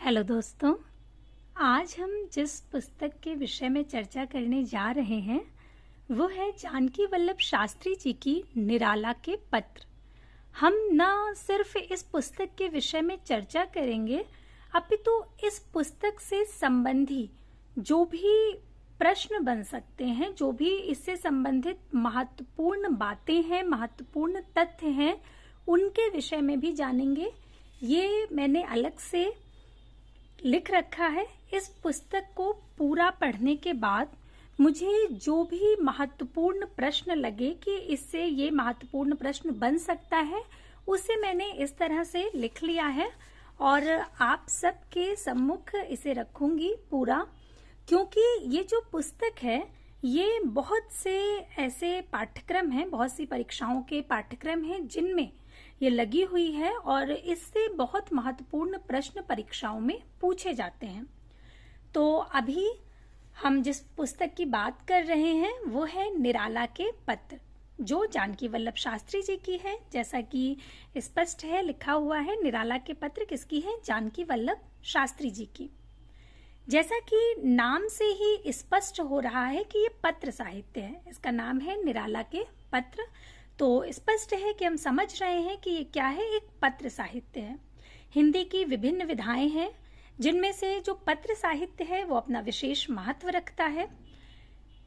Hello दोस्तों। आज हम जिस पुस्तक के विषय में चर्चा करने जा रहे हैं वो है जानकी वल्लभ शास्त्री जी की निराला के पत्र। हम न सिर्फ इस पुस्तक के विषय में चर्चा करेंगे अपितु इस पुस्तक से संबंधी जो भी प्रश्न बन सकते हैं, जो भी इससे संबंधित महत्वपूर्ण बातें हैं, महत्वपूर्ण तथ्य हैं, उनके विषय में भी जानेंगे। ये मैंने अलग से लिख रखा है। इस पुस्तक को पूरा पढ़ने के बाद मुझे जो भी महत्वपूर्ण प्रश्न लगे कि इससे ये महत्वपूर्ण प्रश्न बन सकता है, उसे मैंने इस तरह से लिख लिया है और आप सबके सम्मुख इसे रखूंगी पूरा, क्योंकि ये जो पुस्तक है ये बहुत से ऐसे पाठ्यक्रम हैं, बहुत सी परीक्षाओं के पाठ्यक्रम हैं जिनमें ये लगी हुई है और इससे बहुत महत्वपूर्ण प्रश्न परीक्षाओं में पूछे जाते हैं। तो अभी हम जिस पुस्तक की बात कर रहे हैं वो है निराला के पत्र, जो जानकी वल्लभ शास्त्री जी की है। जैसा कि स्पष्ट है, लिखा हुआ है, निराला के पत्र किसकी है? जानकी वल्लभ शास्त्री जी की। जैसा कि नाम से ही स्पष्ट हो रहा है कि ये पत्र साहित्य है, इसका नाम है निराला के पत्र, तो स्पष्ट है कि हम समझ रहे हैं कि ये क्या है, एक पत्र साहित्य है। हिंदी की विभिन्न विधाएं हैं जिनमें से जो पत्र साहित्य है वो अपना विशेष महत्व रखता है।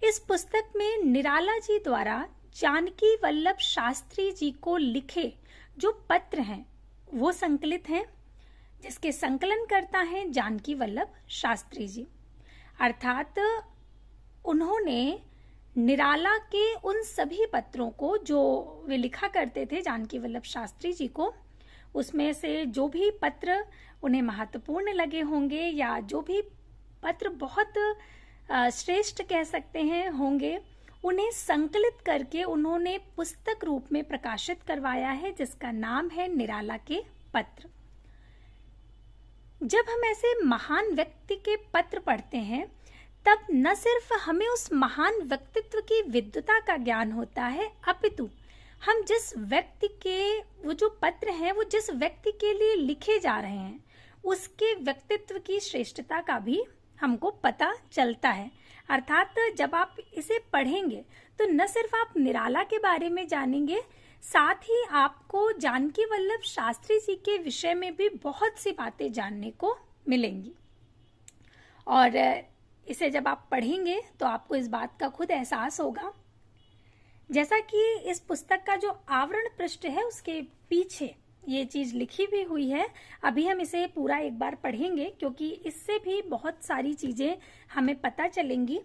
इस पुस्तक में निराला जी द्वारा जानकी वल्लभ शास्त्री जी को लिखे जो पत्र हैं वो संकलित हैं, जिसके संकलन करता है जानकी वल्लभ शास्त्री जी। अर्थात उन्होंने निराला के उन सभी पत्रों को जो वे लिखा करते थे जानकी वल्लभ शास्त्री जी को, उसमें से जो भी पत्र उन्हें महत्वपूर्ण लगे होंगे या जो भी पत्र बहुत श्रेष्ठ कह सकते हैं होंगे, उन्हें संकलित करके उन्होंने पुस्तक रूप में प्रकाशित करवाया है, जिसका नाम है निराला के पत्र। जब हम ऐसे महान व्यक्ति के पत्र पढ़ते हैं तब न सिर्फ हमें उस महान व्यक्तित्व की विद्वता का ज्ञान होता है, अपितु हम जिस व्यक्ति के वो जो पत्र हैं वो जिस व्यक्ति के लिए लिखे जा रहे हैं उसके व्यक्तित्व की श्रेष्ठता का भी हमको पता चलता है। अर्थात जब आप इसे पढ़ेंगे तो न सिर्फ आप निराला के बारे में जानेंगे, साथ ही आपको जानकी वल्लभ शास्त्री जी के विषय में भी बहुत सी बातें जानने को मिलेंगी। और इसे जब आप पढ़ेंगे तो आपको इस बात का खुद एहसास होगा। जैसा कि इस पुस्तक का जो आवरण पृष्ठ है उसके पीछे ये चीज लिखी भी हुई है। अभी हम इसे पूरा एक बार पढ़ेंगे क्योंकि इससे भी बहुत सारी चीजें हमें पता चलेंगी।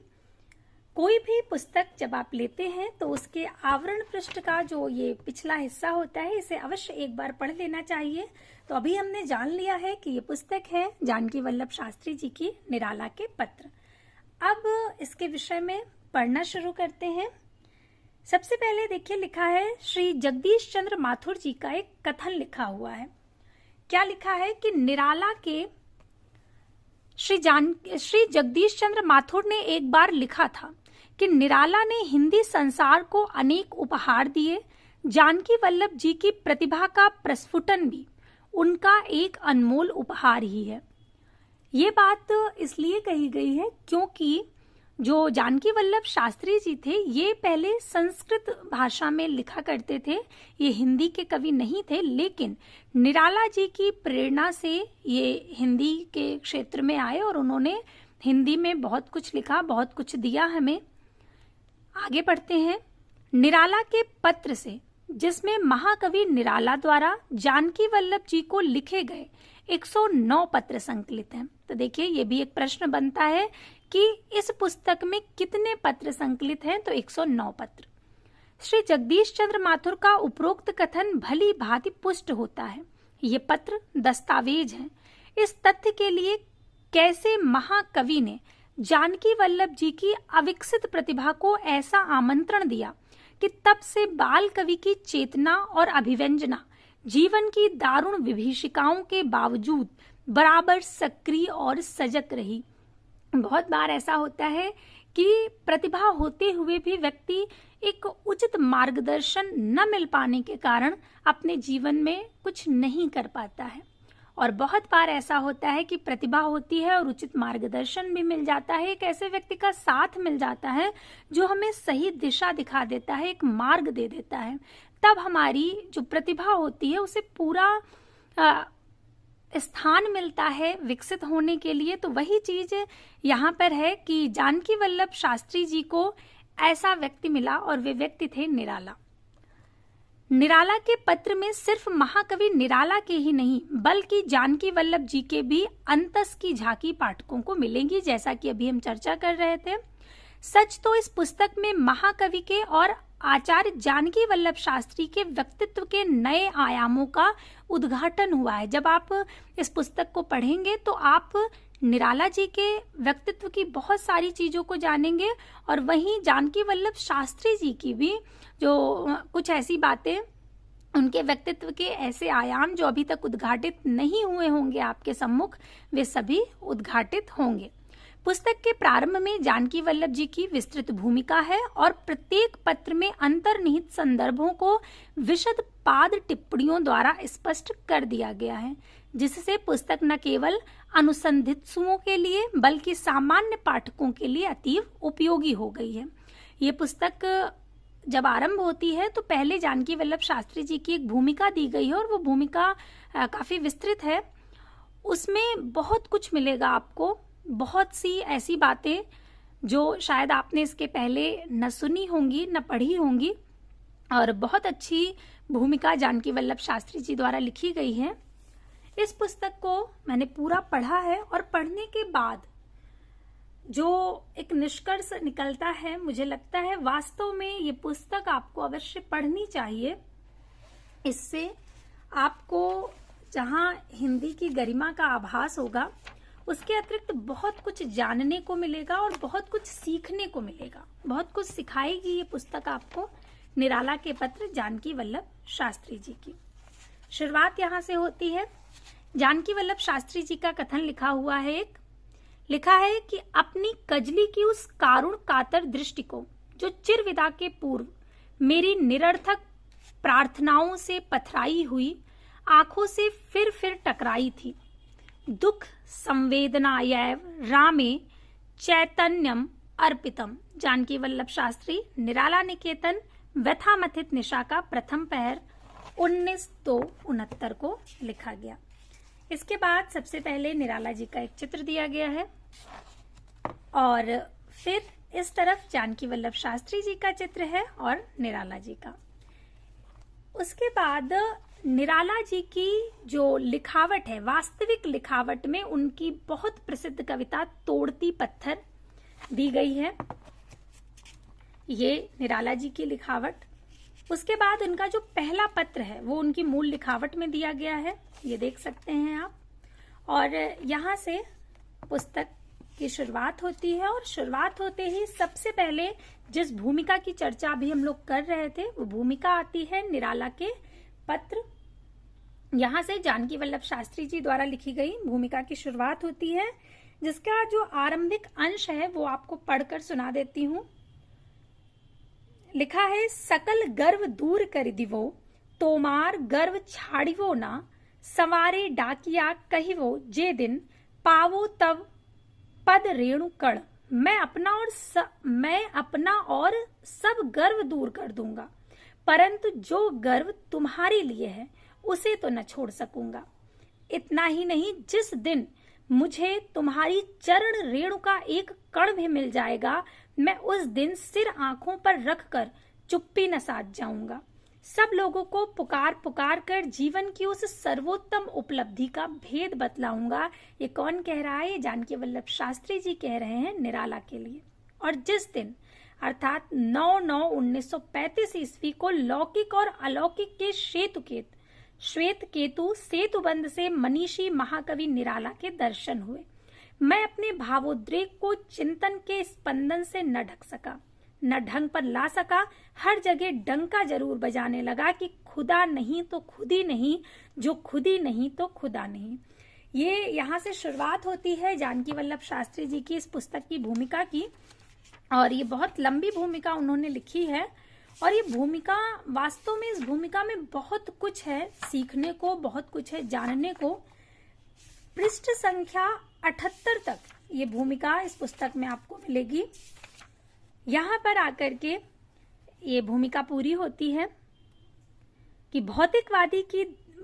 कोई भी पुस्तक जब आप लेते हैं तो उसके आवरण पृष्ठ का जो ये पिछला हिस्सा होता है इसे अवश्य एक बार पढ़ लेना चाहिए। तो अभी हमने जान लिया है कि ये पुस्तक है जानकी वल्लभ शास्त्री जी की निराला के पत्र। अब इसके विषय में पढ़ना शुरू करते हैं। सबसे पहले देखिए, लिखा है श्री जगदीश चंद्र माथुर जी का एक कथन लिखा हुआ है। क्या लिखा है कि निराला के श्री जगदीश चंद्र माथुर ने एक बार लिखा था कि निराला ने हिंदी संसार को अनेक उपहार दिए। जानकी वल्लभ जी की प्रतिभा का प्रस्फुटन भी उनका एक अनमोल उपहार ही है। ये बात इसलिए कही गई है क्योंकि जो जानकी वल्लभ शास्त्री जी थे ये पहले संस्कृत भाषा में लिखा करते थे, ये हिंदी के कवि नहीं थे, लेकिन निराला जी की प्रेरणा से ये हिंदी के क्षेत्र में आए और उन्होंने हिंदी में बहुत कुछ लिखा, बहुत कुछ दिया हमें। आगे बढ़ते हैं। निराला के पत्र से, जिसमें महाकवि निराला द्वारा जानकी वल्लभ जी को लिखे गए 109 पत्र संकलित हैं। तो देखिए, ये भी एक प्रश्न बनता है कि इस पुस्तक में कितने पत्र संकलित हैं, तो 109 पत्र। श्री जगदीश चंद्र माथुर का उपरोक्त कथन भली भांति पुष्ट होता है। ये पत्र दस्तावेज हैं इस तथ्य के लिए कैसे महाकवि ने जानकी वल्लभ जी की अविकसित प्रतिभा को ऐसा आमंत्रण दिया कि तब से बाल कवि की चेतना और अभिव्यंजना जीवन की दारुण विभीषिकाओं के बावजूद बराबर सक्रिय और सजग रही। बहुत बार ऐसा होता है कि प्रतिभा होते हुए भी व्यक्ति एक उचित मार्गदर्शन न मिल पाने के कारण अपने जीवन में कुछ नहीं कर पाता है और बहुत बार ऐसा होता है कि प्रतिभा होती है और उचित मार्गदर्शन भी मिल जाता है, एक ऐसे व्यक्ति का साथ मिल जाता है जो हमें सही दिशा दिखा देता है, एक मार्ग दे देता है। तब हमारी जो प्रतिभा होती है उसे पूरा स्थान मिलता है विकसित होने के लिए। तो वही चीज यहाँ पर है कि जानकी वल्लभ शास्त्री जी को ऐसा व्यक्ति मिला और वे व्यक्ति थे निराला। निराला के पत्र में सिर्फ महाकवि निराला के ही नहीं बल्कि जानकी वल्लभ जी के भी अंतस की झांकी पाठकों को मिलेंगी, जैसा कि अभी हम चर्चा कर रहे थे। सच तो इस पुस्तक में महाकवि के और आचार्य जानकी वल्लभ शास्त्री के व्यक्तित्व के नए आयामों का उद्घाटन हुआ है। जब आप इस पुस्तक को पढ़ेंगे तो आप निराला जी के व्यक्तित्व की बहुत सारी चीजों को जानेंगे और वहीं जानकी वल्लभ शास्त्री जी की भी जो कुछ ऐसी बातें, उनके व्यक्तित्व के ऐसे आयाम जो अभी तक उद्घाटित नहीं हुए होंगे आपके सम्मुख, वे सभी उद्घाटित होंगे। पुस्तक के प्रारंभ में जानकी वल्लभ जी की विस्तृत भूमिका है और प्रत्येक पत्र में अंतर्निहित संदर्भों को विशद पाद टिप्पणियों द्वारा स्पष्ट कर दिया गया है, जिससे पुस्तक न केवल अनुसंधित्सुओं के लिए बल्कि सामान्य पाठकों के लिए अतीव उपयोगी हो गई है। ये पुस्तक जब आरंभ होती है तो पहले जानकी वल्लभ शास्त्री जी की एक भूमिका दी गई है और वो भूमिका काफी विस्तृत है। उसमें बहुत कुछ मिलेगा आपको, बहुत सी ऐसी बातें जो शायद आपने इसके पहले न सुनी होंगी न पढ़ी होंगी, और बहुत अच्छी भूमिका जानकी वल्लभ शास्त्री जी द्वारा लिखी गई है। इस पुस्तक को मैंने पूरा पढ़ा है और पढ़ने के बाद जो एक निष्कर्ष निकलता है, मुझे लगता है वास्तव में ये पुस्तक आपको अवश्य पढ़नी चाहिए। इससे आपको जहाँ हिंदी की गरिमा का आभास होगा, उसके अतिरिक्त बहुत कुछ जानने को मिलेगा और बहुत कुछ सीखने को मिलेगा। बहुत कुछ सिखाएगी ये पुस्तक आपको, निराला के पत्र जानकी वल्लभ शास्त्री जी की। शुरुआत यहाँ से होती है। जानकी वल्लभ शास्त्री जी का कथन लिखा हुआ है। लिखा है कि अपनी कजली की उस कारुण कातर दृष्टि को जो चिरविदा के पूर्व मेरी निरर्थक प्रार्थनाओं से पथराई हुई आंखों से फिर टकराई थी, दुख संवेदनायैव रामे चैतन्यम अर्पितम। जानकी वल्लभ शास्त्री, निराला निकेतन, व्यथामथित निशा का प्रथम पहर, 1969 को लिखा गया। इसके बाद सबसे पहले निराला जी का एक चित्र दिया गया है और फिर इस तरफ जानकी वल्लभ शास्त्री जी का चित्र है और निराला जी का। उसके बाद निराला जी की जो लिखावट है, वास्तविक लिखावट में उनकी बहुत प्रसिद्ध कविता तोड़ती पत्थर दी गई है। ये निराला जी की लिखावट। उसके बाद उनका जो पहला पत्र है वो उनकी मूल लिखावट में दिया गया है, ये देख सकते हैं आप। और यहाँ से पुस्तक की शुरुआत होती है और शुरुआत होते ही सबसे पहले जिस भूमिका की चर्चा अभी हम लोग कर रहे थे वो भूमिका आती है निराला के पत्र। यहाँ से जानकी वल्लभ शास्त्री जी द्वारा लिखी गई भूमिका की शुरुआत होती है, जिसका जो आरंभिक अंश है वो आपको पढ़कर सुना देती हूँ। लिखा है, सकल गर्व दूर कर दिवो, तोमार गर्व छाड़िवो ना, सवारे डाकिया कहिवो जे दिन, पावो तब पद रेणु कण। मैं अपना और सब गर्व दूर कर दूंगा, परंतु जो गर्व तुम्हारे लिए है उसे तो न छोड़ सकूंगा। इतना ही नहीं, जिस दिन मुझे तुम्हारी चरण रेणु का एक कण भी मिल जाएगा, मैं उस दिन सिर आंखों पर रखकर चुप्पी न साध जाऊंगा। सब लोगों को पुकार पुकार कर जीवन की उस सर्वोत्तम उपलब्धि का भेद बतलाऊंगा। ये कौन कह रहा है? जानकी वल्लभ शास्त्री जी कह रहे हैं निराला के लिए। और जिस दिन अर्थात 9/9/1935 ईस्वी को लौकिक और अलौकिक के श्वेत केतु सेतुबंध से मनीषी महाकवि निराला के दर्शन हुए, मैं अपने भावोद्रेक को चिंतन के स्पंदन से न ढक सका, न ढंग पर ला सका। हर जगह डंका जरूर बजाने लगा कि खुदा नहीं तो खुदी नहीं, जो खुदी नहीं तो खुदा नहीं। ये यहाँ से शुरुआत होती है जानकी वल्लभ शास्त्री जी की इस पुस्तक की भूमिका की, और ये बहुत लंबी भूमिका उन्होंने लिखी है। और ये भूमिका, वास्तव में इस भूमिका में बहुत कुछ है सीखने को, बहुत कुछ है जानने को। पृष्ठ संख्या 78 तक ये भूमिका इस पुस्तक में आपको मिलेगी। यहाँ पर आकर के ये भूमिका पूरी होती है कि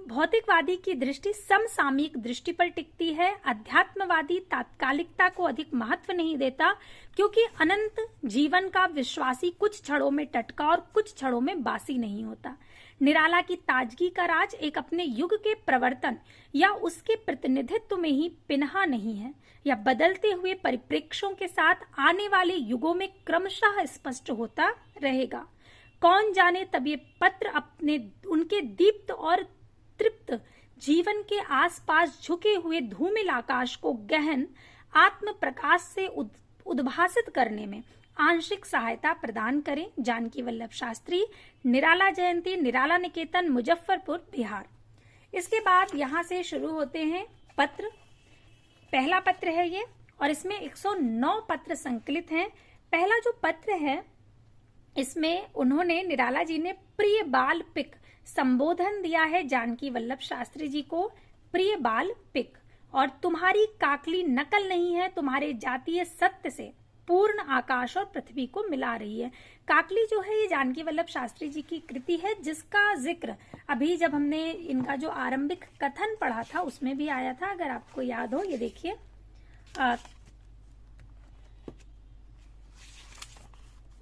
भौतिकवादी की दृष्टि समसामयिक दृष्टि पर टिकती है। अध्यात्मवादी तात्कालिकता को अधिक महत्व नहीं देता, क्योंकि अनंत जीवन का विश्वासी कुछ क्षणों में टटका और कुछ क्षणों में बासी नहीं होता। निराला की ताजगी का राज एक अपने युग के प्रवर्तन या उसके प्रतिनिधित्व में ही पिन्हा नहीं है, या बदलते हुए परिप्रेक्ष्यों के साथ आने वाले युगों में क्रमशः स्पष्ट होता रहेगा। कौन जाने तब ये पत्र उनके दीप्त और तृप्त जीवन के आसपास झुके हुए धूमिल आकाश को गहन आत्म प्रकाश से उद्भासित करने में आंशिक सहायता प्रदान करें। जानकी वल्लभ शास्त्री, निराला जयंती, निराला निकेतन, मुजफ्फरपुर, बिहार। इसके बाद यहाँ से शुरू होते हैं पत्र। पहला पत्र है ये, और इसमें 109 पत्र संकलित हैं। पहला जो पत्र है इसमें उन्होंने, निराला जी ने प्रिय बाल पिक संबोधन दिया है जानकी वल्लभ शास्त्री जी को। प्रिय बाल पिक, और तुम्हारी काकली नकल नहीं है, तुम्हारे जातीय सत्य से पूर्ण आकाश और पृथ्वी को मिला रही है। काकली जो है ये जानकी वल्लभ शास्त्री जी की कृति है, जिसका जिक्र अभी जब हमने इनका जो आरंभिक कथन पढ़ा था उसमें भी आया था, अगर आपको याद हो। ये देखिए,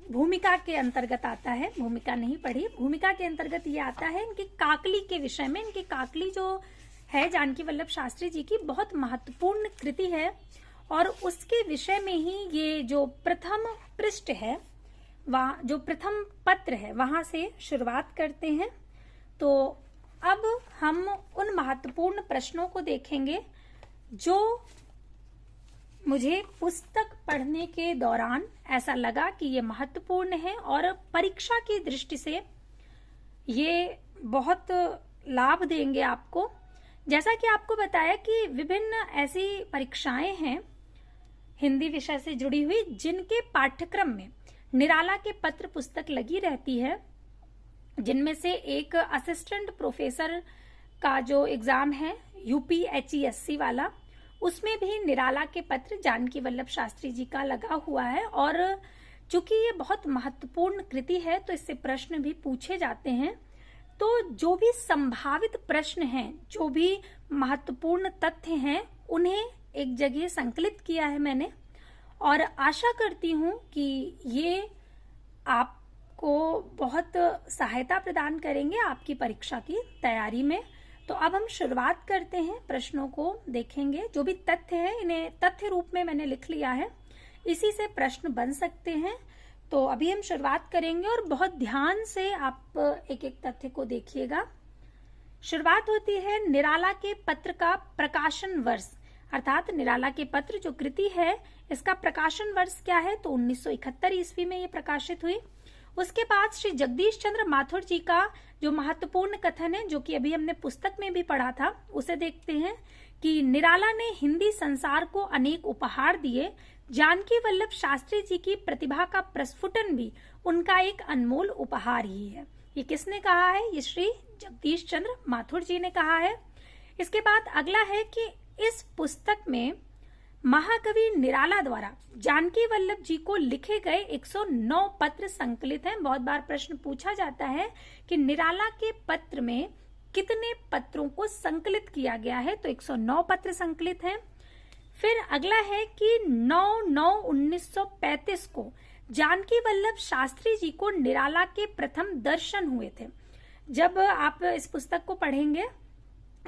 भूमिका के अंतर्गत आता है, भूमिका नहीं पढ़ी, भूमिका के अंतर्गत ये आता है इनकी काकली के विषय में। इनकी काकली जो है जानकी वल्लभ शास्त्री जी की बहुत महत्वपूर्ण कृति है, और उसके विषय में ही ये जो प्रथम पृष्ठ है, वहाँ जो प्रथम पत्र है वहां से शुरुआत करते हैं। तो अब हम उन महत्वपूर्ण प्रश्नों को देखेंगे जो मुझे पुस्तक पढ़ने के दौरान ऐसा लगा कि ये महत्वपूर्ण है और परीक्षा की दृष्टि से ये बहुत लाभ देंगे आपको। जैसा कि आपको बताया कि विभिन्न ऐसी परीक्षाएं हैं हिंदी विषय से जुड़ी हुई, जिनके पाठ्यक्रम में निराला के पत्र पुस्तक लगी रहती है, जिनमें से एक असिस्टेंट प्रोफेसर का जो एग्जाम है UPHESC वाला, उसमें भी निराला के पत्र जानकी वल्लभ शास्त्री जी का लगा हुआ है। और चूंकि ये बहुत महत्वपूर्ण कृति है तो इससे प्रश्न भी पूछे जाते हैं। तो जो भी संभावित प्रश्न हैं, जो भी महत्वपूर्ण तथ्य हैं, उन्हें एक जगह संकलित किया है मैंने, और आशा करती हूं कि ये आपको बहुत सहायता प्रदान करेंगे आपकी परीक्षा की तैयारी में। तो अब हम शुरुआत करते हैं, प्रश्नों को देखेंगे। जो भी तथ्य है इन्हें तथ्य रूप में मैंने लिख लिया है, इसी से प्रश्न बन सकते हैं। तो अभी हम शुरुआत करेंगे और बहुत ध्यान से आप एक एक तथ्य को देखिएगा। शुरुआत होती है निराला के पत्र का प्रकाशन वर्ष, अर्थात निराला के पत्र जो कृति है इसका प्रकाशन वर्ष क्या है, तो 1971 ईस्वी में ये प्रकाशित हुई। उसके बाद श्री जगदीश चंद्र माथुर जी का जो महत्वपूर्ण कथन है, जो कि अभी हमने पुस्तक में भी पढ़ा था, उसे देखते हैं कि निराला ने हिंदी संसार को अनेक उपहार दिए। जानकी वल्लभ शास्त्री जी की प्रतिभा का प्रस्फुटन भी उनका एक अनमोल उपहार ही है। ये किसने कहा है? ये श्री जगदीश चंद्र माथुर जी ने कहा है। इसके बाद अगला है कि इस पुस्तक में महाकवि निराला द्वारा जानकी वल्लभ जी को लिखे गए 109 पत्र संकलित हैं। बहुत बार प्रश्न पूछा जाता है कि निराला के पत्र में कितने पत्रों को संकलित किया गया है, तो 109 पत्र संकलित हैं। फिर अगला है कि 9/9/1935 को जानकी वल्लभ शास्त्री जी को निराला के प्रथम दर्शन हुए थे। जब आप इस पुस्तक को पढ़ेंगे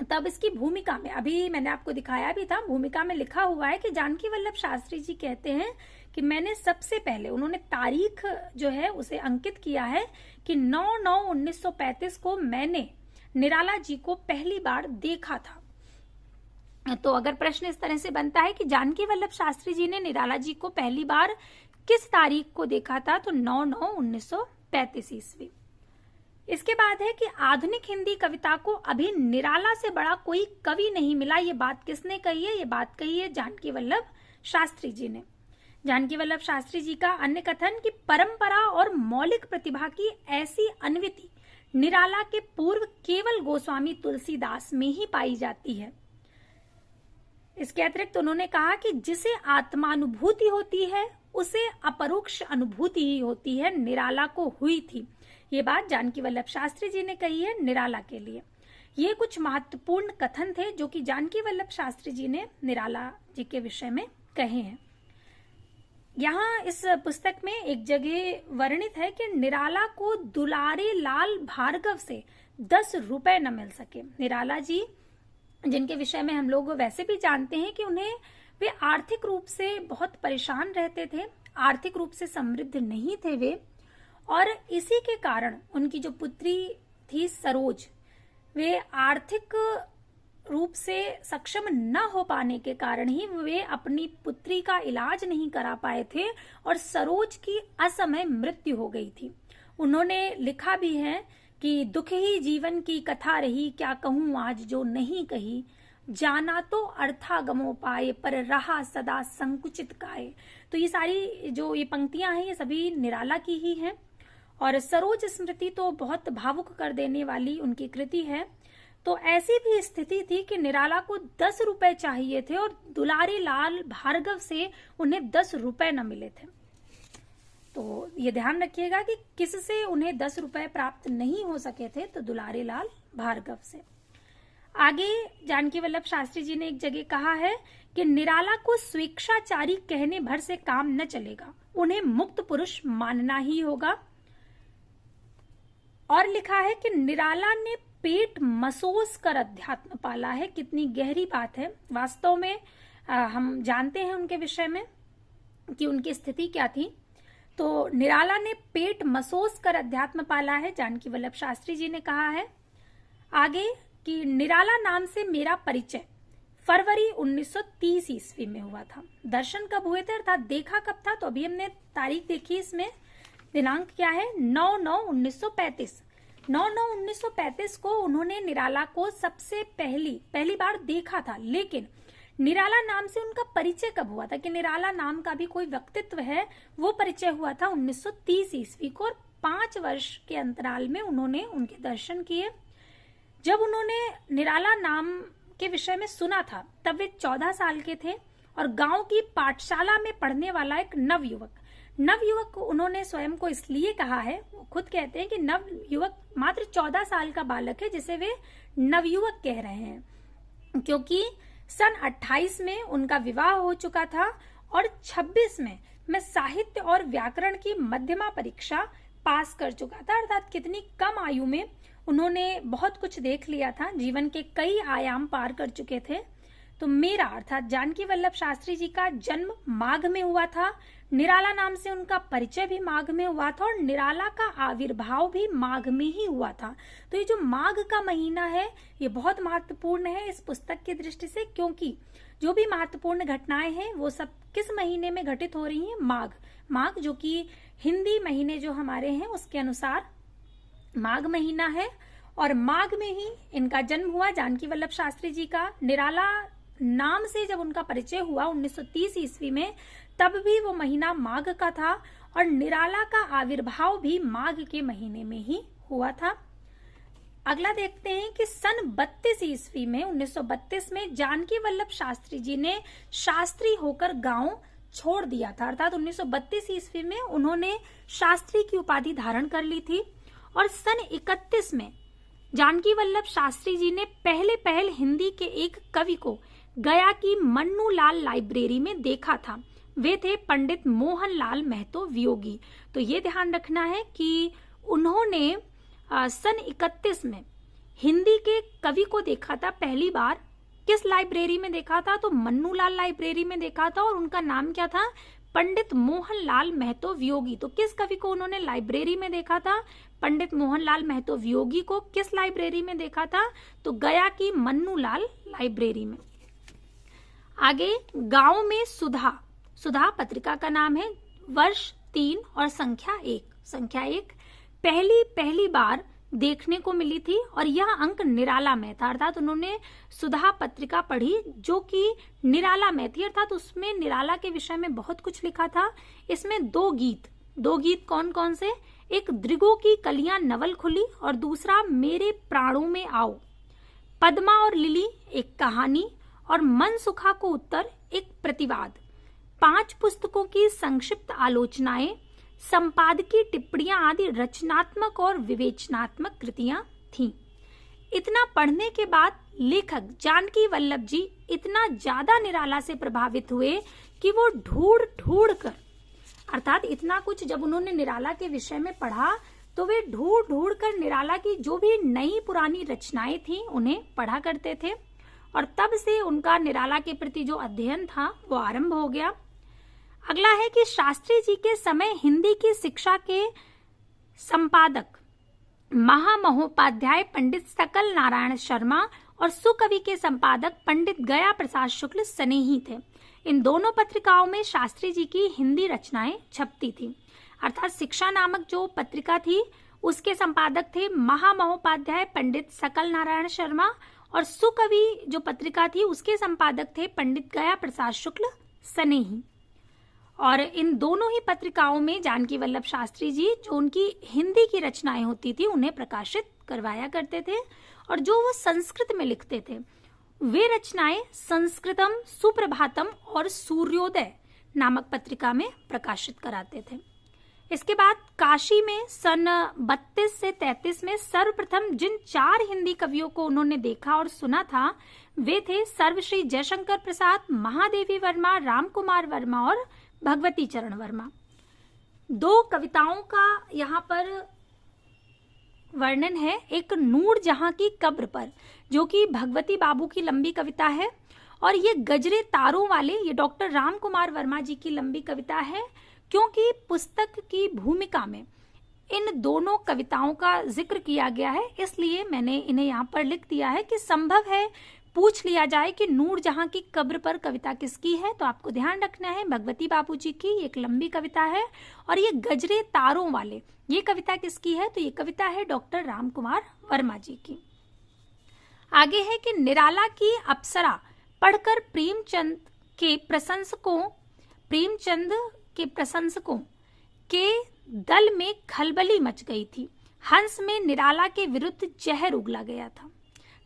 तब इसकी भूमिका में, अभी मैंने आपको दिखाया भी था, भूमिका में लिखा हुआ है कि जानकी वल्लभ शास्त्री जी कहते हैं कि मैंने सबसे पहले, उन्होंने तारीख जो है उसे अंकित किया है कि 9/9/1935 को मैंने निराला जी को पहली बार देखा था। तो अगर प्रश्न इस तरह से बनता है कि जानकी वल्लभ शास्त्री जी ने निराला जी को पहली बार किस तारीख को देखा था, तो 9/9/1935 ईस्वी। इसके बाद है कि आधुनिक हिंदी कविता को अभी निराला से बड़ा कोई कवि नहीं मिला। ये बात किसने कही है? ये बात कही है जानकी वल्लभ शास्त्री जी ने। जानकी वल्लभ शास्त्री जी का अन्य कथन कि परंपरा और मौलिक प्रतिभा की ऐसी अन्विति निराला के पूर्व केवल गोस्वामी तुलसीदास में ही पाई जाती है। इसके अतिरिक्त उन्होंने कहा कि जिसे आत्मानुभूति होती है उसे अपरोक्ष अनुभूति ही होती है, निराला को हुई थी। ये बात जानकी वल्लभ शास्त्री जी ने कही है निराला के लिए। ये कुछ महत्वपूर्ण कथन थे जो कि जानकी वल्लभ शास्त्री जी ने निराला जी के विषय में कहे हैं। यहाँ इस पुस्तक में एक जगह वर्णित है कि निराला को दुलारे लाल भार्गव से 10 रुपए न मिल सके। निराला जी जिनके विषय में हम लोग वैसे भी जानते हैं कि वे आर्थिक रूप से बहुत परेशान रहते थे, आर्थिक रूप से समृद्ध नहीं थे वे, और इसी के कारण उनकी जो पुत्री थी सरोज, वे आर्थिक रूप से सक्षम न हो पाने के कारण ही वे अपनी पुत्री का इलाज नहीं करा पाए थे और सरोज की असमय मृत्यु हो गई थी। उन्होंने लिखा भी है कि दुख ही जीवन की कथा रही, क्या कहूं आज जो नहीं कही, जाना तो अर्थागमो पाए पर रहा सदा संकुचित काए। तो ये सारी जो ये पंक्तियां हैं ये सभी निराला की ही हैं। और सरोज स्मृति तो बहुत भावुक कर देने वाली उनकी कृति है। तो ऐसी भी स्थिति थी कि निराला को 10 रुपए चाहिए थे और दुलारी लाल भार्गव से उन्हें 10 रुपए न मिले थे। तो ये ध्यान रखिएगा कि किससे उन्हें 10 रुपए प्राप्त नहीं हो सके थे, तो दुलारी लाल भार्गव से। आगे जानकी वल्लभ शास्त्री जी ने एक जगह कहा है कि निराला को स्वेच्छाचारी कहने भर से काम न चलेगा, उन्हें मुक्त पुरुष मानना ही होगा। और लिखा है कि निराला ने पेट मसोस कर अध्यात्म पाला है। कितनी गहरी बात है। वास्तव में हम जानते हैं उनके विषय में कि उनकी स्थिति क्या थी। तो निराला ने पेट मसोस कर अध्यात्म पाला है, जानकी वल्लभ शास्त्री जी ने कहा है। आगे कि निराला नाम से मेरा परिचय फरवरी 1930 ईस्वी में हुआ था। दर्शन कब हुए थे अर्थात देखा कब था, तो अभी हमने तारीख देखी, इसमें दिनांक क्या है 9/9/1935। 9/9/1935 को उन्होंने निराला को सबसे पहली बार देखा था। लेकिन निराला नाम से उनका परिचय कब हुआ था, कि निराला नाम का भी कोई व्यक्तित्व है, वो परिचय हुआ था 1930 ईस्वी को। और 5 वर्ष के अंतराल में उन्होंने उनके दर्शन किए। जब उन्होंने निराला नाम के विषय में सुना था तब वे 14 साल के थे और गांव की पाठशाला में पढ़ने वाला एक नवयुवक उन्होंने स्वयं को इसलिए कहा है, वो खुद कहते हैं कि नवयुवक मात्र 14 साल का बालक है जिसे वे नवयुवक कह रहे हैं, क्योंकि सन 28 में उनका विवाह हो चुका था और 26 में मैं साहित्य और व्याकरण की मध्यमा परीक्षा पास कर चुका था। अर्थात कितनी कम आयु में उन्होंने बहुत कुछ देख लिया था, जीवन के कई आयाम पार कर चुके थे। तो मेरा अर्थात जानकी वल्लभ शास्त्री जी का जन्म माघ में हुआ था, निराला नाम से उनका परिचय भी माघ में हुआ था और निराला का आविर्भाव भी माघ में ही हुआ था। तो ये जो माघ का महीना है ये बहुत महत्वपूर्ण है इस पुस्तक की दृष्टि से, क्योंकि जो भी महत्वपूर्ण घटनाएं हैं वो सब किस महीने में घटित हो रही हैं, माघ जो कि हिंदी महीने जो हमारे हैं उसके अनुसार माघ महीना है। और माघ में ही इनका जन्म हुआ जानकी वल्लभ शास्त्री जी का। निराला नाम से जब उनका परिचय हुआ 1930 ईस्वी में, तब भी वो महीना माघ का था और निराला का आविर्भाव भी माघ के महीने में ही हुआ था। अगला देखते हैं कि सन 32 ईस्वी में 1932 में जानकी वल्लभ शास्त्री जी ने शास्त्री होकर गांव छोड़ दिया था। अर्थात 1932 ईस्वी में उन्होंने शास्त्री की उपाधि धारण कर ली थी। और सन 31 में जानकी वल्लभ शास्त्री जी ने पहल हिंदी के एक कवि को गया की मन्नू लाल लाइब्रेरी में देखा था। वे थे पंडित मोहन लाल महतो वियोगी। तो ये ध्यान रखना है कि उन्होंने सन 31 में हिंदी के कवि को देखा था पहली बार। किस लाइब्रेरी में देखा था, तो मन्नू लाल लाइब्रेरी में देखा था और उनका नाम क्या था, पंडित मोहन लाल महतो वियोगी। तो किस कवि को उन्होंने लाइब्रेरी में देखा था, पंडित मोहन लाल महतो वियोगी को किस लाइब्रेरी में देखा था, तो गया की मन्नू लाल लाइब्रेरी में। आगे गांव में सुधा पत्रिका का नाम है, वर्ष 3 और संख्या 1 पहली बार देखने को मिली थी और यह अंक निराला में था। अर्थात उन्होंने सुधा पत्रिका पढ़ी जो कि निराला में थी, अर्थात उसमें निराला के विषय में बहुत कुछ लिखा था। इसमें दो गीत कौन कौन से, एक दृगों की कलियां नवल खुली और दूसरा मेरे प्राणों में आओ, पद्मा और लिली एक कहानी और मनसुखा को उत्तर एक प्रतिवाद, 5 पुस्तकों की संक्षिप्त आलोचनाएं, संपादकीय टिप्पणियां आदि रचनात्मक और विवेचनात्मक कृतियां थीं। इतना पढ़ने के बाद लेखक जानकी वल्लभ जी इतना ज्यादा निराला से प्रभावित हुए कि वो ढूंढ ढूंढ कर, अर्थात इतना कुछ जब उन्होंने निराला के विषय में पढ़ा तो वे ढूंढ ढूंढ कर निराला की जो भी नई पुरानी रचनाएं थीं उन्हें पढ़ा करते थे, और तब से उनका निराला के प्रति जो अध्ययन था वो आरंभ हो गया। अगला है कि शास्त्री जी के समय हिंदी की शिक्षा के संपादक महामहोपाध्याय पंडित सकल नारायण शर्मा और सुकवि के संपादक पंडित गया प्रसाद शुक्ल स्नेही थे। इन दोनों पत्रिकाओं में शास्त्री जी की हिंदी रचनाएं छपती थी। अर्थात शिक्षा नामक जो पत्रिका थी उसके संपादक थे महामहोपाध्याय पंडित सकल नारायण शर्मा, और सुकवि जो पत्रिका थी उसके संपादक थे पंडित गया प्रसाद शुक्ल स्नेही। और इन दोनों ही पत्रिकाओं में जानकी वल्लभ शास्त्री जी जो उनकी हिंदी की रचनाएं होती थी उन्हें प्रकाशित करवाया करते थे, और जो वो संस्कृत में लिखते थे वे रचनाएं संस्कृतम, सुप्रभातम और सूर्योदय नामक पत्रिका में प्रकाशित कराते थे। इसके बाद काशी में सन 32 से 33 में सर्वप्रथम जिन 4 हिंदी कवियों को उन्होंने देखा और सुना था वे थे सर्वश्री जयशंकर प्रसाद, महादेवी वर्मा, राम कुमार वर्मा और भगवती चरण वर्मा। 2 कविताओं का यहाँ पर वर्णन है। एक नूर जहां की कब्र पर, जो कि भगवती बाबू की लंबी कविता है, और ये गजरे तारों वाले, ये डॉक्टर राम कुमार वर्मा जी की लंबी कविता है। क्योंकि पुस्तक की भूमिका में इन दोनों कविताओं का जिक्र किया गया है इसलिए मैंने इन्हें यहाँ पर लिख दिया है कि संभव है पूछ लिया जाए कि नूर जहां की कब्र पर कविता किसकी है, तो आपको ध्यान रखना है भगवती बाबू जी की एक लंबी कविता है, और ये गजरे तारों वाले ये कविता किसकी है, तो ये कविता है डॉक्टर राम कुमार वर्मा जी की। आगे है कि निराला की अप्सरा पढ़कर प्रेमचंद के प्रशंसकों के दल में खलबली मच गई थी। हंस में निराला के विरुद्ध जहर उगला गया था।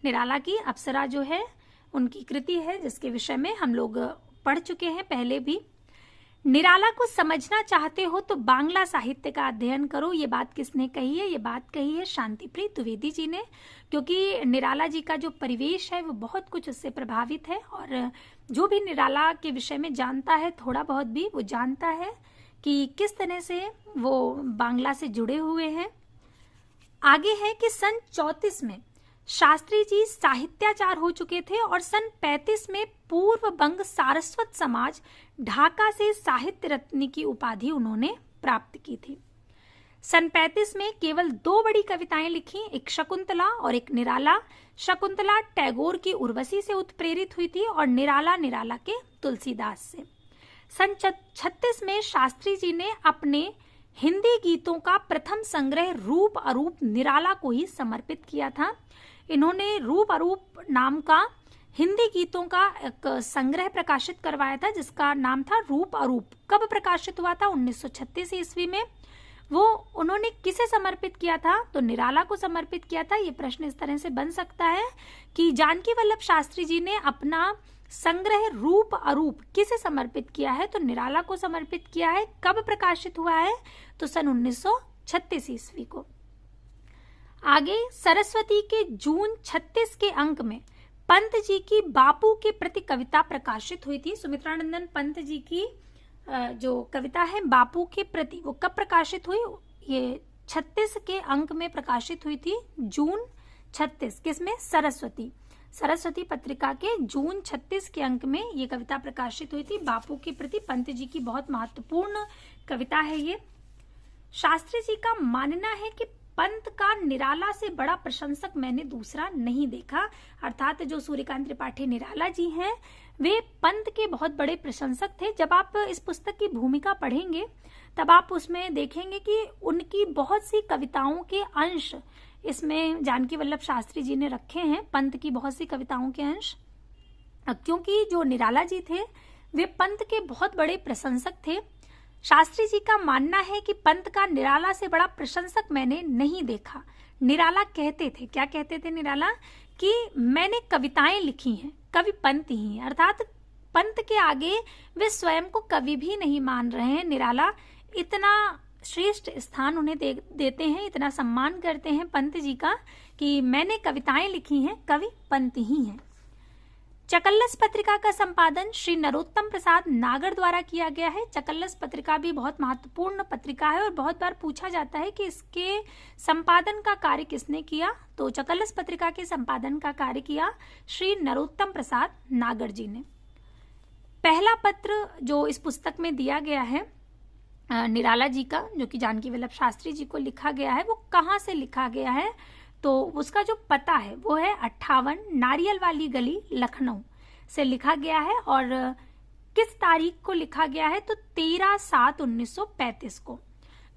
निराला की अप्सरा जो है उनकी कृति है जिसके विषय में हम लोग पढ़ चुके हैं पहले भी। निराला को समझना चाहते हो तो बांग्ला साहित्य का अध्ययन करो। ये बात किसने कही है? ये बात कही है शांतिप्रिय द्विवेदी जी ने, क्योंकि निराला जी का जो परिवेश है वो बहुत कुछ उससे प्रभावित है, और जो भी निराला के विषय में जानता है थोड़ा बहुत भी वो जानता है कि किस तरह से वो बांग्ला से जुड़े हुए हैं। आगे है कि सन 34 में शास्त्री जी साहित्याचार्य हो चुके थे और सन 35 में पूर्व बंग सारस्वत समाज ढाका से साहित्य रत्न की उपाधि उन्होंने प्राप्त की थी। सन 35 में केवल 2 बड़ी कविताएं लिखी, एक शकुंतला और एक निराला। शकुंतला टैगोर की उर्वशी से उत्प्रेरित हुई थी और निराला के तुलसीदास से। सन 36 में शास्त्री जी ने अपने हिंदी गीतों का प्रथम संग्रह रूप अरूप निराला को ही समर्पित किया था। इन्होंने रूप अरूप नाम का हिंदी गीतों का एक संग्रह प्रकाशित करवाया था जिसका नाम था रूप अरूप। कब प्रकाशित हुआ था? 1936 ईस्वी में। वो उन्होंने किसे समर्पित किया था? तो निराला को समर्पित किया था। ये प्रश्न इस तरह से बन सकता है कि जानकी वल्लभ शास्त्री जी ने अपना संग्रह रूप अरूप किसे समर्पित किया है? तो निराला को समर्पित किया है। कब प्रकाशित हुआ है? तो सन 1936 ईस्वी को। आगे सरस्वती के जून 36 के अंक में पंत जी की बापू के प्रति कविता प्रकाशित हुई थी। सुमित्रानंदन पंत जी की जो कविता है बापू के प्रति, वो कब प्रकाशित हुई? ये 36 के अंक में प्रकाशित हुई थी, जून 36। किसमें? सरस्वती पत्रिका के जून 36 के अंक में ये कविता प्रकाशित हुई थी। बापू के प्रति पंत जी की बहुत महत्वपूर्ण कविता है ये। शास्त्री जी का मानना है कि पंत का निराला से बड़ा प्रशंसक मैंने दूसरा नहीं देखा। अर्थात जो सूर्यकांत त्रिपाठी निराला जी हैं वे पंत के बहुत बड़े प्रशंसक थे। जब आप इस पुस्तक की भूमिका पढ़ेंगे तब आप उसमें देखेंगे कि उनकी बहुत सी कविताओं के अंश इसमें जानकी वल्लभ शास्त्री जी ने रखे हैं, पंत की बहुत सी कविताओं के अंश। क्योंकि जो निराला जी थे वे पंत के बहुत बड़े प्रशंसक थे। शास्त्री जी का मानना है कि पंत का निराला से बड़ा प्रशंसक मैंने नहीं देखा। निराला कहते थे, क्या कहते थे निराला? कि मैंने कविताएं लिखी हैं कवि पंत ही हैं, अर्थात पंत के आगे वे स्वयं को कवि भी नहीं मान रहे हैं। निराला इतना श्रेष्ठ स्थान उन्हें देते हैं, इतना सम्मान करते हैं पंत जी का कि मैंने कविताएं लिखी हैं, कवि पंत ही हैं। चकल्लस पत्रिका का संपादन श्री नरोत्तम प्रसाद नागर द्वारा किया गया है। चकल्लस पत्रिका भी बहुत महत्वपूर्ण पत्रिका है और बहुत बार पूछा जाता है कि इसके संपादन का कार्य किसने किया। तो चकल्लस पत्रिका के संपादन का कार्य किया श्री नरोत्तम प्रसाद नागर जी ने। पहला पत्र जो इस पुस्तक में दिया गया है निराला जी का, जो कि जानकी वल्लभ शास्त्री जी को लिखा गया है, वो कहाँ से लिखा गया है? तो उसका जो पता है वो है 58 नारियल वाली गली, लखनऊ से लिखा गया है। और किस तारीख को लिखा गया है? तो 13/7/1935 को।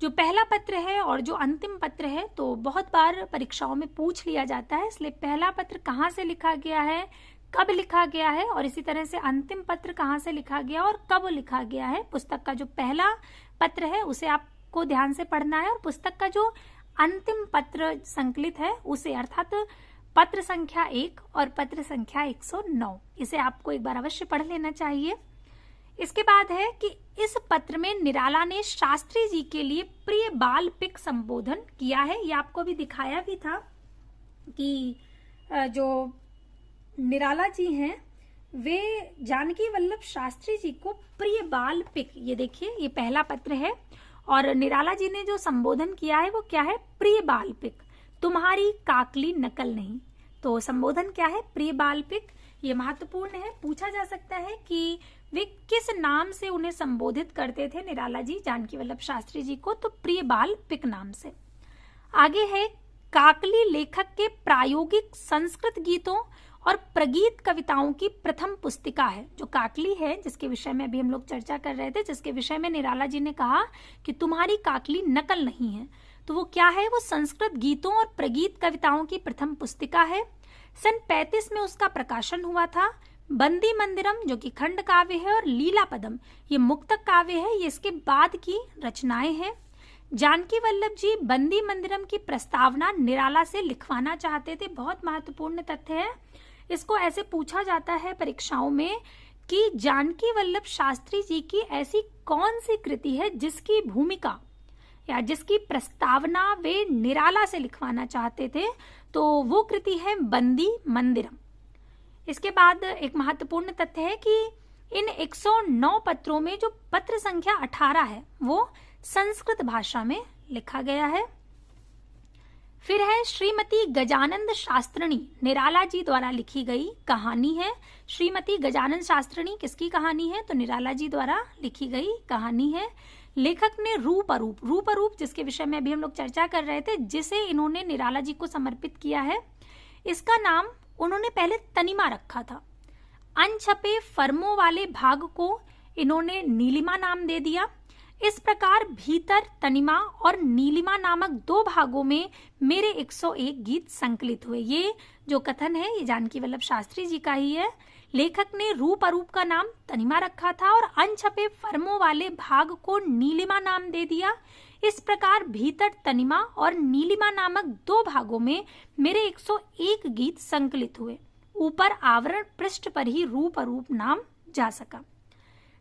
जो पहला पत्र है और जो अंतिम पत्र है, तो बहुत बार परीक्षाओं में पूछ लिया जाता है, इसलिए पहला पत्र कहाँ से लिखा गया है, कब लिखा गया है, और इसी तरह से अंतिम पत्र कहाँ से लिखा गया और कब लिखा गया है। पुस्तक का जो पहला पत्र है उसे आपको ध्यान से पढ़ना है, और पुस्तक का जो अंतिम पत्र संकलित है उसे, अर्थात पत्र संख्या 1 और पत्र संख्या 109, इसे आपको एक बार अवश्य पढ़ लेना चाहिए। इसके बाद है कि इस पत्र में निराला ने शास्त्री जी के लिए प्रिय बाल पिक संबोधन किया है। ये आपको भी दिखाया भी था कि जो निराला जी हैं वे जानकी वल्लभ शास्त्री जी को प्रिय बाल पिक, ये देखिए ये पहला पत्र है और निराला जी ने जो संबोधन किया है वो क्या है? प्रिय बाल पिक, तुम्हारी काकली नकल नहीं। तो संबोधन क्या है? प्रिय बाल पिक। ये महत्वपूर्ण है, पूछा जा सकता है कि वे किस नाम से उन्हें संबोधित करते थे निराला जी जानकी वल्लभ शास्त्री जी को? तो प्रिय बाल पिक नाम से। आगे है काकली लेखक के प्रायोगिक संस्कृत गीतों और प्रगीत कविताओं की प्रथम पुस्तिका है। जो काकली है, जिसके विषय में अभी हम लोग चर्चा कर रहे थे, जिसके विषय में निराला जी ने कहा कि तुम्हारी काकली नकल नहीं है, तो वो क्या है? वो संस्कृत गीतों और प्रगीत कविताओं की प्रथम पुस्तिका है। सन 35 में उसका प्रकाशन हुआ था। बंदी मंदिरम जो कि खंड काव्य है और लीला पदम ये मुक्तक काव्य है, ये इसके बाद की रचनाएं हैं। जानकी वल्लभ जी बंदी मंदिरम की प्रस्तावना निराला से लिखवाना चाहते थे। बहुत महत्वपूर्ण तथ्य है, इसको ऐसे पूछा जाता है परीक्षाओं में कि जानकी वल्लभ शास्त्री जी की ऐसी कौन सी कृति है जिसकी भूमिका या जिसकी प्रस्तावना वे निराला से लिखवाना चाहते थे? तो वो कृति है बंदी मंदिरम। इसके बाद एक महत्वपूर्ण तथ्य है कि इन 109 पत्रों में जो पत्र संख्या 18 है वो संस्कृत भाषा में लिखा गया है। फिर है श्रीमती गजानंद शास्त्रिणी, निराला जी द्वारा लिखी गई कहानी है। श्रीमती गजानंद शास्त्रिणी किसकी कहानी है? तो निराला जी द्वारा लिखी गई कहानी है। लेखक ने रूप अरूप जिसके विषय में अभी हम लोग चर्चा कर रहे थे, जिसे इन्होंने निराला जी को समर्पित किया है, इसका नाम उन्होंने पहले तनिमा रखा था। अनछपे फर्मों वाले भाग को इन्होंने नीलिमा नाम दे दिया। इस प्रकार भीतर तनिमा और नीलिमा नामक 2 भागों में मेरे 101 गीत संकलित हुए। ये जो कथन है ये जानकी वल्लभ शास्त्री जी का ही है। लेखक ने रूप अरूप का नाम तनिमा रखा था और अनछपे फर्मों वाले भाग को नीलिमा नाम दे दिया। इस प्रकार भीतर तनिमा और नीलिमा नामक 2 भागों में मेरे 101 गीत संकलित हुए। ऊपर आवरण पृष्ठ पर ही रूप अरूप नाम जा सका।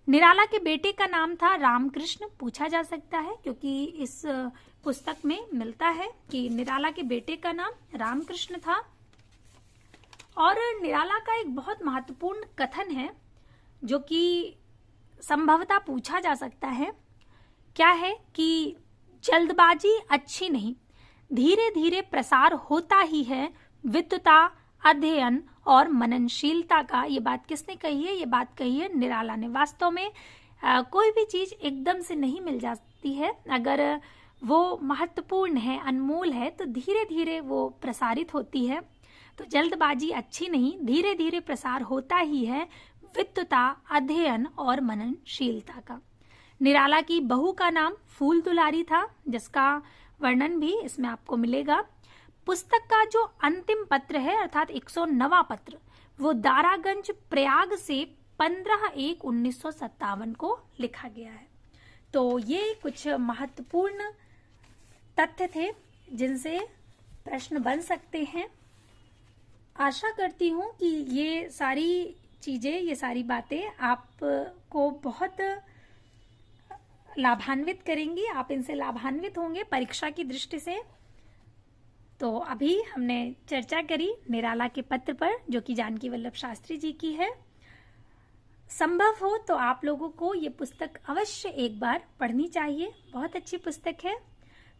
निराला के बेटे का नाम था रामकृष्ण, पूछा जा सकता है क्योंकि इस पुस्तक में मिलता है कि निराला के बेटे का नाम रामकृष्ण था। और निराला का एक बहुत महत्वपूर्ण कथन है जो कि संभवतः पूछा जा सकता है, क्या है कि जल्दबाजी अच्छी नहीं, धीरे धीरे प्रसार होता ही है विद्वता, अध्ययन और मननशीलता का। ये बात किसने कही है? ये बात कही है निराला ने। वास्तव में कोई भी चीज एकदम से नहीं मिल जाती है, अगर वो महत्वपूर्ण है, अनमोल है, तो धीरे धीरे वो प्रसारित होती है। तो जल्दबाजी अच्छी नहीं, धीरे धीरे प्रसार होता ही है विद्वता, अध्ययन और मननशीलता का। निराला की बहू का नाम फूल दुलारी था, जिसका वर्णन भी इसमें आपको मिलेगा। पुस्तक का जो अंतिम पत्र है अर्थात 109वां पत्र, वो दारागंज प्रयाग से 15/1/1957 को लिखा गया है। तो ये कुछ महत्वपूर्ण तथ्य थे जिनसे प्रश्न बन सकते हैं। आशा करती हूँ कि ये सारी चीज़ें, ये सारी बातें आपको बहुत लाभान्वित करेंगी, आप इनसे लाभान्वित होंगे परीक्षा की दृष्टि से। तो अभी हमने चर्चा करी निराला के पत्र पर, जो कि जानकी वल्लभ शास्त्री जी की है। संभव हो तो आप लोगों को ये पुस्तक अवश्य एक बार पढ़नी चाहिए, बहुत अच्छी पुस्तक है।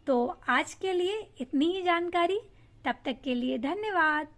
तो आज के लिए इतनी ही जानकारी, तब तक के लिए धन्यवाद।